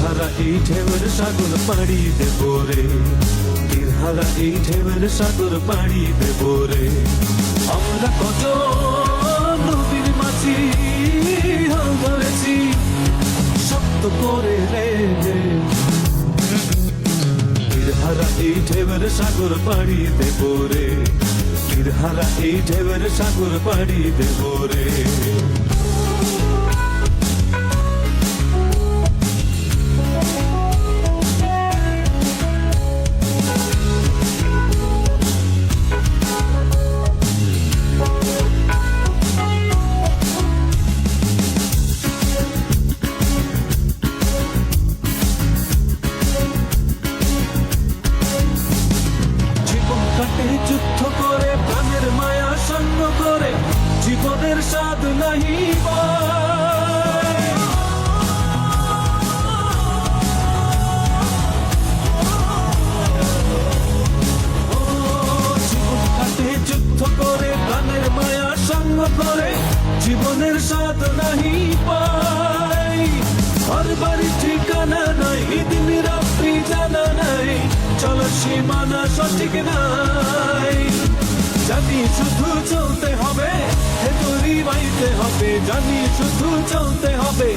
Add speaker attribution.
Speaker 1: তীরহারা এই ঢেউয়ের সাগর পাড়ি দেব রে, তীরহারা এই ঢেউয়ের সাগর পাড়ি দেব রে। আমরা কত নদীর মাঝি হাল ধরেছি শক্ত করে রে, তীরহারা এই ঢেউয়ের সাগর পাড়ি দেব রে, তীরহারা এই ঢেউয়ের সাগর পাড়ি দেব রে। যুদ্ধ করে প্রাণের মায়া সঙ্গ করে জীবনের স্বাদ নাহি পায়। জীবন কাটে যুদ্ধ করে প্রাণের মায়া সঙ্গ করে জীবনের স্বাদ নাহি পায়। ঘর বাড়ি ঠিকানা নাই, দিন রাত্রি জানা নাই, চলো সীমানা সঠিক নাই। জানি শুধু চলতে হবে, হে তরি বাইতে হবে, জানি শুধু চলতে হবে।